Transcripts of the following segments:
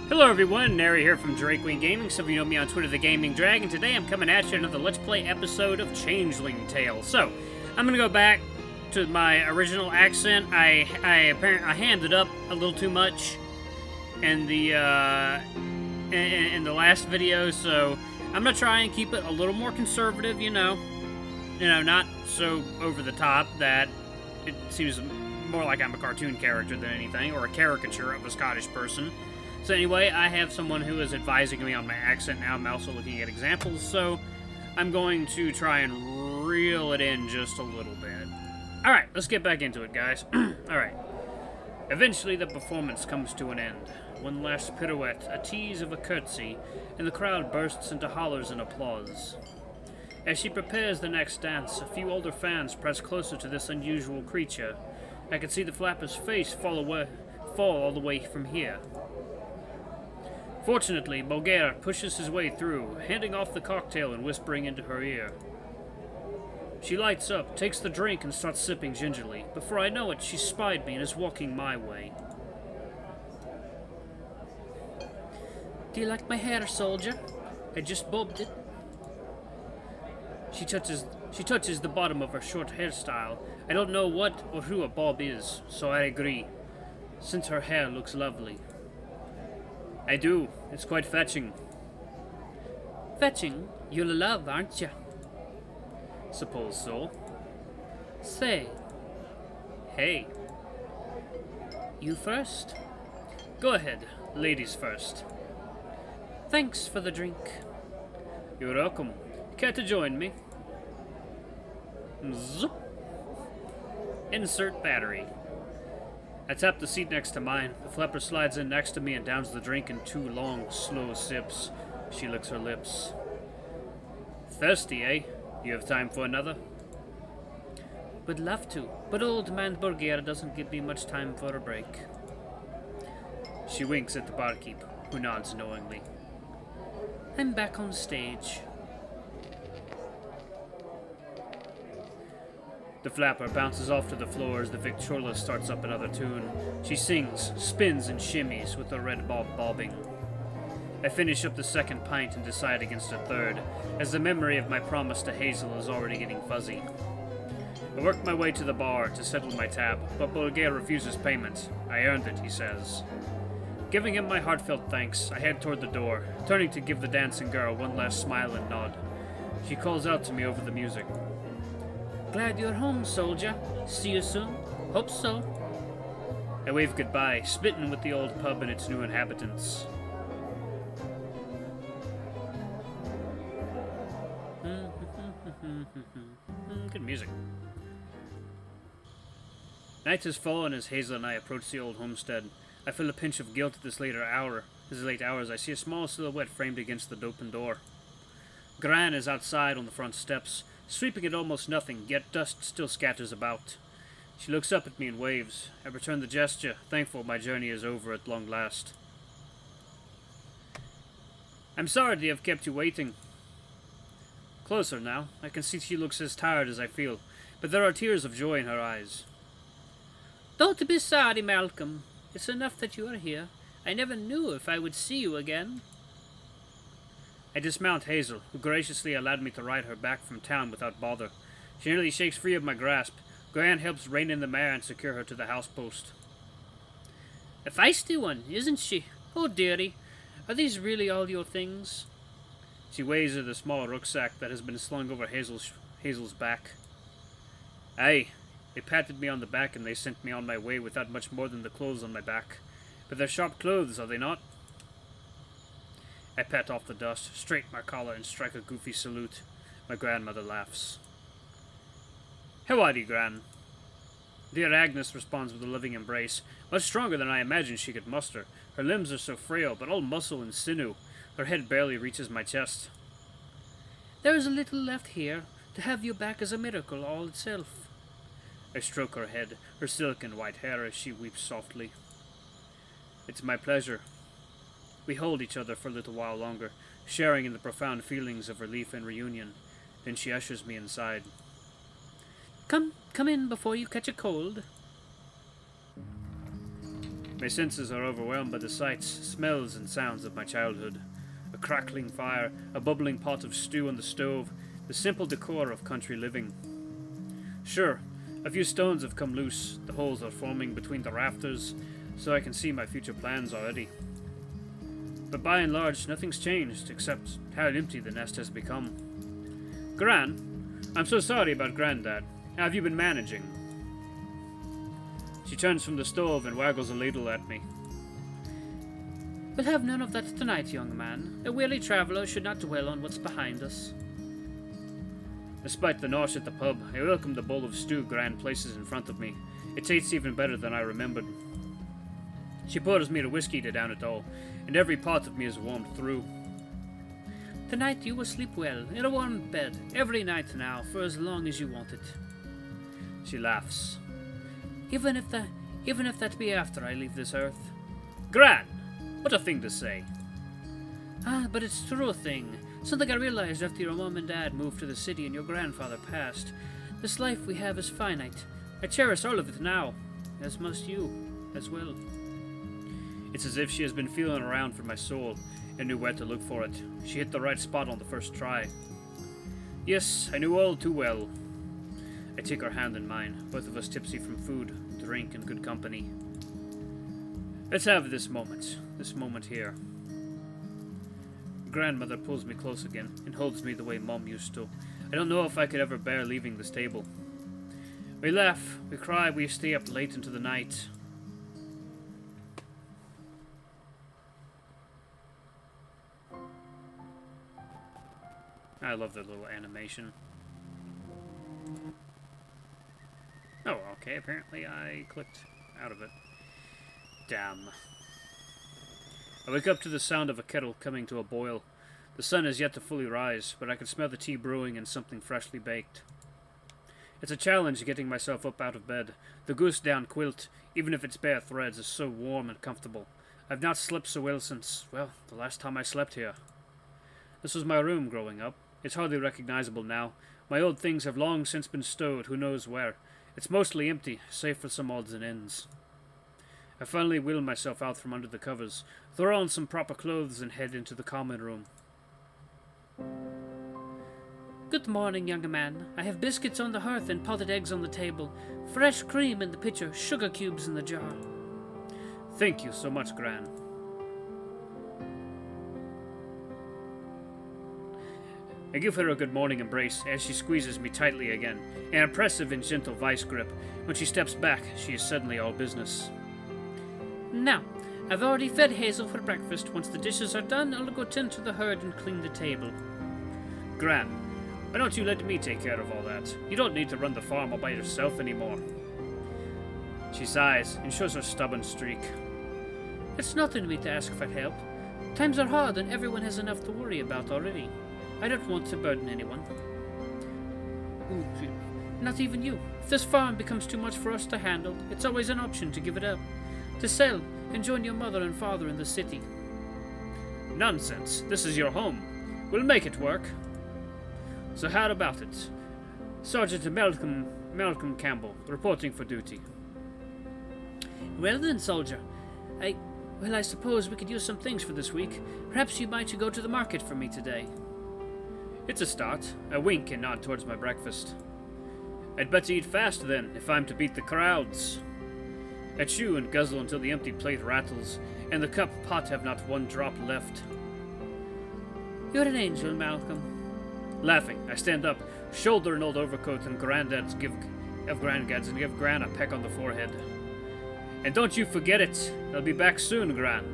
Hello everyone, Nary here from Drakewing Gaming. Some of you know me on Twitter, The Gaming Dragon. Today I'm coming at you another Let's Play episode of Changeling Tale. So, I'm gonna go back to my original accent. I hammed up a little too much in the last video, so I'm gonna try and keep it a little more conservative, you know, not so over the top that it seems more like I'm a cartoon character than anything, or a caricature of a Scottish person. So anyway, I have someone who is advising me on my accent now. I'm also looking at examples, so I'm going to try and reel it in just a little bit. Alright, let's get back into it, guys. Alright. Eventually the performance comes to an end. One last pirouette, a tease of a curtsy, and the crowd bursts into hollers and applause. As she prepares the next dance, a few older fans press closer to this unusual creature. I can see the flapper's face fall all the way from here. Fortunately, Bulgaire pushes his way through, handing off the cocktail and whispering into her ear. She lights up, takes the drink, and starts sipping gingerly. Before I know it, she's spied me and is walking my way. Do you like my hair, soldier? I just bobbed it. She touches the bottom of her short hairstyle. I don't know what or who a bob is, so I agree, since her hair looks lovely. I do. It's quite fetching. Fetching? You'll love, aren't you? Suppose so. Say. Hey. You first? Go ahead. Ladies first. Thanks for the drink. You're welcome. Care to join me? Zoop. Insert battery. I tap the seat next to mine. The flapper slides in next to me and downs the drink in 2 long, slow sips. She licks her lips. Thirsty, eh? You have time for another? Would love to, but old man Bulgaire doesn't give me much time for a break. She winks at the barkeep, who nods knowingly. I'm back on stage. The flapper bounces off to the floor as the Victrola starts up another tune. She sings, spins, and shimmies with the red bob bobbing. I finish up the second pint and decide against a third, as the memory of my promise to Hazel is already getting fuzzy. I work my way to the bar to settle my tab, but Bulgaire refuses payment. I earned it, he says. Giving him my heartfelt thanks, I head toward the door, turning to give the dancing girl one last smile and nod. She calls out to me over the music. Glad you're home, soldier. See you soon. Hope so. I wave goodbye, smitten with the old pub and its new inhabitants. Good music. Night has fallen as Hazel and I approach the old homestead. I feel a pinch of guilt at this late hours. I see a small silhouette framed against the open door. Gran is outside on the front steps, sweeping at almost nothing, yet dust still scatters about. She looks up at me and waves. I return the gesture, thankful my journey is over at long last. I'm sorry to have kept you waiting. Closer now. I can see she looks as tired as I feel, but there are tears of joy in her eyes. Don't be sorry, Malcolm. It's enough that you are here. I never knew if I would see you again. I dismount Hazel, who graciously allowed me to ride her back from town without bother. She nearly shakes free of my grasp. Gran helps rein in the mare and secure her to the house post. A feisty one, isn't she? Oh, dearie. Are these really all your things? She waves at the small rucksack that has been slung over Hazel's back. Aye. They patted me on the back and they sent me on my way without much more than the clothes on my back. But they're sharp clothes, are they not? I pat off the dust, straighten my collar, and strike a goofy salute. My grandmother laughs. How are you, Gran? Dear Agnes responds with a loving embrace, much stronger than I imagined she could muster. Her limbs are so frail, but all muscle and sinew. Her head barely reaches my chest. There is a little left here. To have you back is a miracle all itself. I stroke her head, her silken white hair, as she weeps softly. It's my pleasure. We hold each other for a little while longer, sharing in the profound feelings of relief and reunion. Then she ushers me inside. Come in before you catch a cold. My senses are overwhelmed by the sights, smells, and sounds of my childhood. A crackling fire, a bubbling pot of stew on the stove, the simple decor of country living. Sure, a few stones have come loose, the holes are forming between the rafters, so I can see my future plans already. But by and large, nothing's changed, except how empty the nest has become. Gran, I'm so sorry about Grandad. How have you been managing? She turns from the stove and waggles a ladle at me. We'll have none of that tonight, young man. A weary traveller should not dwell on what's behind us. Despite the nosh at the pub, I welcome the bowl of stew Gran places in front of me. It tastes even better than I remembered. She pours me the whiskey to down it all, and every part of me is warmed through. Tonight you will sleep well, in a warm bed, every night now, for as long as you want it. She laughs. Even if that be after I leave this earth. Gran! What a thing to say. Ah, but it's true thing. Something I realized after your mom and dad moved to the city and your grandfather passed. This life we have is finite. I cherish all of it now, as must you, as well. It's as if she has been feeling around for my soul and knew where to look for it. She hit the right spot on the first try. Yes, I knew all too well. I take her hand in mine, both of us tipsy from food, drink, and good company. Let's have this moment here. Grandmother pulls me close again and holds me the way Mom used to. I don't know if I could ever bear leaving this table. We laugh, we cry, we stay up late into the night. I love that little animation. Oh, okay, apparently I clicked out of it. Damn. I wake up to the sound of a kettle coming to a boil. The sun is yet to fully rise, but I can smell the tea brewing and something freshly baked. It's a challenge getting myself up out of bed. The goose down quilt, even if it's bare threads, is so warm and comfortable. I've not slept so well since, well, the last time I slept here. This was my room growing up. It's hardly recognizable now. My old things have long since been stowed, who knows where. It's mostly empty, save for some odds and ends. I finally wheel myself out from under the covers, throw on some proper clothes, and head into the common room. Good morning, young man. I have biscuits on the hearth and potted eggs on the table, fresh cream in the pitcher, sugar cubes in the jar. Thank you so much, Gran. I give her a good morning embrace as she squeezes me tightly again, an impressive and gentle vice grip. When she steps back, she is suddenly all business. Now, I've already fed Hazel for breakfast. Once the dishes are done, I'll go tend to the herd and clean the table. Gran, why don't you let me take care of all that? You don't need to run the farm all by yourself anymore. She sighs and shows her stubborn streak. It's nothing to me to ask for help. Times are hard and everyone has enough to worry about already. I don't want to burden anyone. Not even you. If this farm becomes too much for us to handle, it's always an option to give it up. To sell and join your mother and father in the city. Nonsense. This is your home. We'll make it work. So how about it? Sergeant Malcolm Campbell, reporting for duty. Well then, soldier. I suppose we could use some things for this week. Perhaps you might go to the market for me today. It's a start. I wink and nod towards my breakfast. I'd better eat fast then, if I'm to beat the crowds. I chew and guzzle until the empty plate rattles, and the cup pot have not one drop left. You're an angel, Malcolm. Laughing, I stand up, shoulder an old overcoat and Grandad's give Gran a peck on the forehead. And don't you forget it. I'll be back soon, Gran.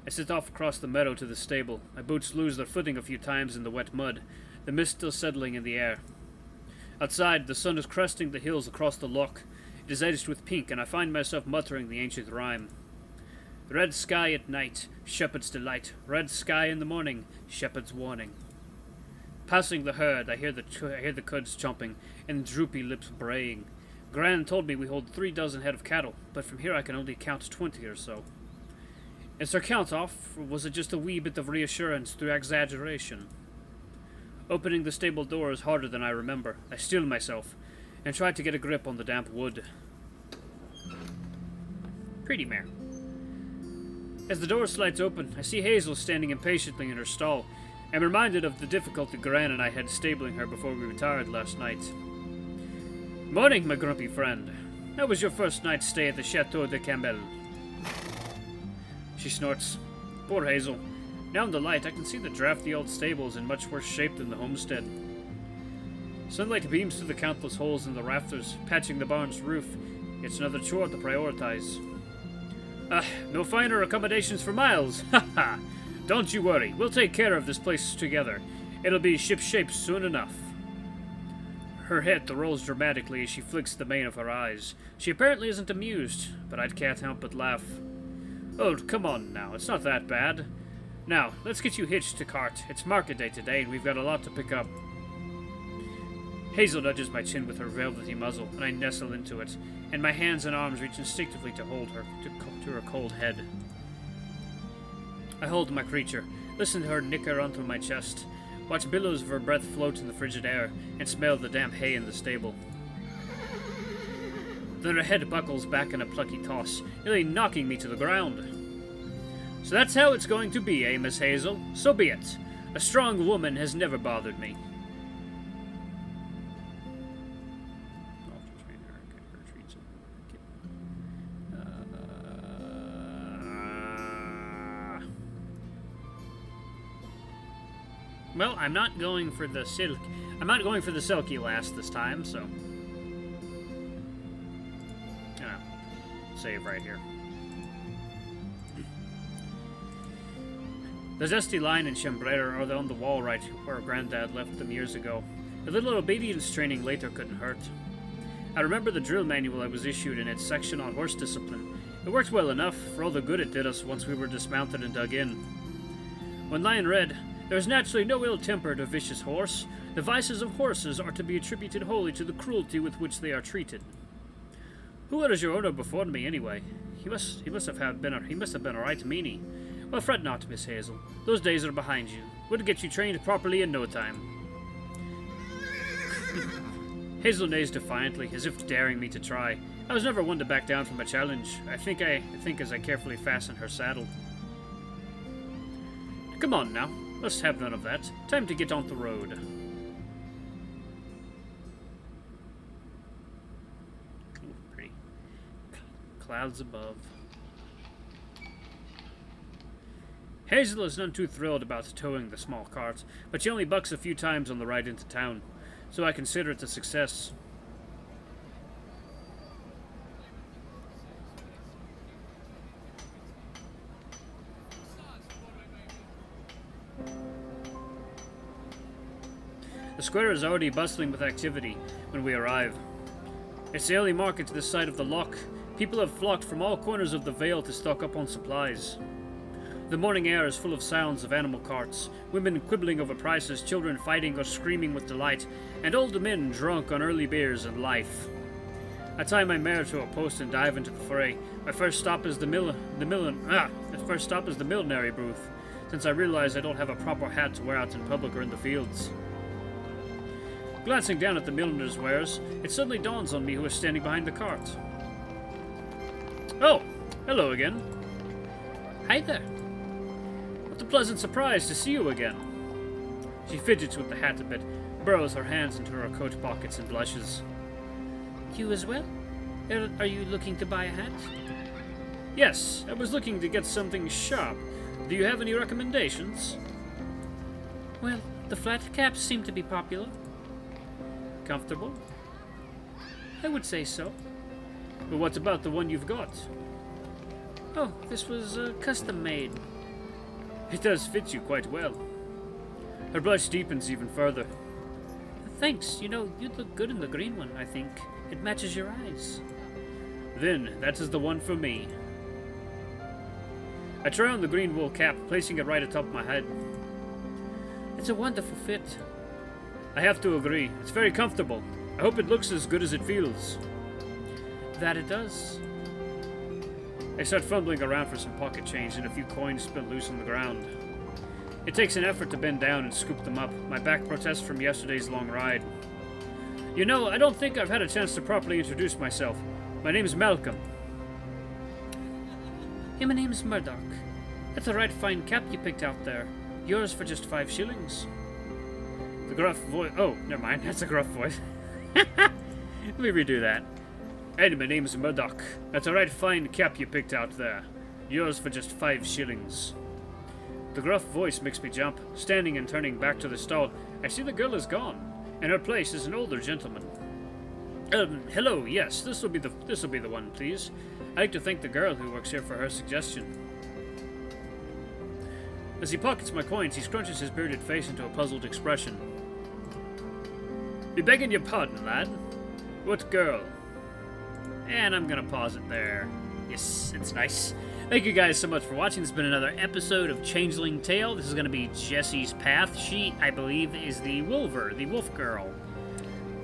I set off across the meadow to the stable. My boots lose their footing a few times in the wet mud, the mist still settling in the air. Outside, the sun is cresting the hills across the loch. It is edged with pink, and I find myself muttering the ancient rhyme. Red sky at night, shepherd's delight. Red sky in the morning, shepherd's warning. Passing the herd, I hear the cuds chomping, and droopy lips braying. Gran told me we hold 36 head of cattle, but from here I can only count 20 or so. Is her count off, or was it just a wee bit of reassurance through exaggeration? Opening the stable door is harder than I remember. I steel myself and try to get a grip on the damp wood. Pretty mare. As the door slides open, I see Hazel standing impatiently in her stall. I'm reminded of the difficulty Gran and I had stabling her before we retired last night. Morning, my grumpy friend. How was your first night's stay at the Chateau de Campbell? She snorts. Poor Hazel. Now in the light, I can see the drafty old stable is in much worse shape than the homestead. Sunlight beams through the countless holes in the rafters, patching the barn's roof. It's another chore to prioritize. No finer accommodations for miles. Ha ha! Don't you worry, we'll take care of this place together. It'll be shipshape soon enough. Her head rolls dramatically as she flicks the mane of her eyes. She apparently isn't amused, but I can't help but laugh. Oh, come on now, it's not that bad. Now, let's get you hitched to cart. It's market day today, and we've got a lot to pick up. Hazel nudges my chin with her velvety muzzle, and I nestle into it, and my hands and arms reach instinctively to hold her, to her cold head. I hold my creature, listen to her nicker onto my chest, watch billows of her breath float in the frigid air, and smell the damp hay in the stable. Then her head buckles back in a plucky toss, nearly knocking me to the ground. So that's how it's going to be, eh, Miss Hazel? So be it. A strong woman has never bothered me. Well, I'm not going for the silk. I'm not going for the silky lass this time, so. Save right here. The zesty line and sombrero are on the wall right where Granddad left them years ago. A little obedience training later couldn't hurt. I remember the drill manual I was issued in its section on horse discipline. It worked well enough for all the good it did us once we were dismounted and dug in. When Lion read, "There is naturally no ill-tempered or vicious horse. The vices of horses are to be attributed wholly to the cruelty with which they are treated." Who was your owner before me, anyway? He must have been a right meanie. Well, fret not, Miss Hazel. Those days are behind you. We'll get you trained properly in no time. Hazel neighs defiantly, as if daring me to try. I was never one to back down from a challenge. I think as I carefully fasten her saddle. Come on now. Let's have none of that. Time to get on the road. Ooh, pretty. Clouds above. Hazel is none too thrilled about towing the small cart, but she only bucks a few times on the ride into town, so I consider it a success. The square is already bustling with activity when we arrive. It's the early market this side of the loch. People have flocked from all corners of the vale to stock up on supplies. The morning air is full of sounds of animal carts, women quibbling over prices, children fighting or screaming with delight, and old men drunk on early beers and life. I tie my mare to a post and dive into the fray. My first stop is the millinery booth, since I realize I don't have a proper hat to wear out in public or in the fields. Glancing down at the milliner's wares, it suddenly dawns on me who is standing behind the cart. Oh, hello again. Hi there. What a pleasant surprise to see you again. She fidgets with the hat a bit, burrows her hands into her coat pockets and blushes. You as well? Are you looking to buy a hat? Yes, I was looking to get something sharp. Do you have any recommendations? Well, the flat caps seem to be popular. Comfortable? I would say so. But what about the one you've got? Oh, this was custom made. It does fit you quite well. Her blush deepens even further. Thanks. You know, you'd look good in the green one, I think. It matches your eyes. Then, that is the one for me. I try on the green wool cap, placing it right atop my head. It's a wonderful fit. I have to agree. It's very comfortable. I hope it looks as good as it feels. That it does. I start fumbling around for some pocket change and a few coins spilled loose on the ground. It takes an effort to bend down and scoop them up. My back protests from yesterday's long ride. You know, I don't think I've had a chance to properly introduce myself. My name's Malcolm. Hey, my name's Murdoch. That's a right fine cap you picked out there. Yours for just 5 shillings. The gruff voice. Oh, never mind. That's a gruff voice. Let me redo that. Hey, my name's Murdoch. That's a right fine cap you picked out there. Yours for just 5 shillings. The gruff voice makes me jump. Standing and turning back to the stall, I see the girl is gone. In her place is an older gentleman. Hello, yes, this'll be the one, please. I'd like to thank the girl who works here for her suggestion. As he pockets my coins, he scrunches his bearded face into a puzzled expression. Be begging your pardon, lad. What girl? And I'm gonna pause it there. Yes, it's nice. Thank you guys so much for watching. This has been another episode of Changeling Tale. This is going to be Jessie's path. She, I believe, is the Wulver, the wolf girl.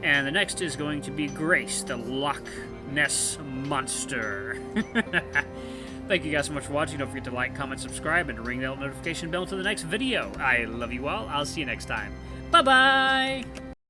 And the next is going to be Grace, the Loch Ness monster. Thank you guys so much for watching. Don't forget to like, comment, subscribe, and ring that notification bell to the next video. I love you all. I'll see you next time. Bye-bye!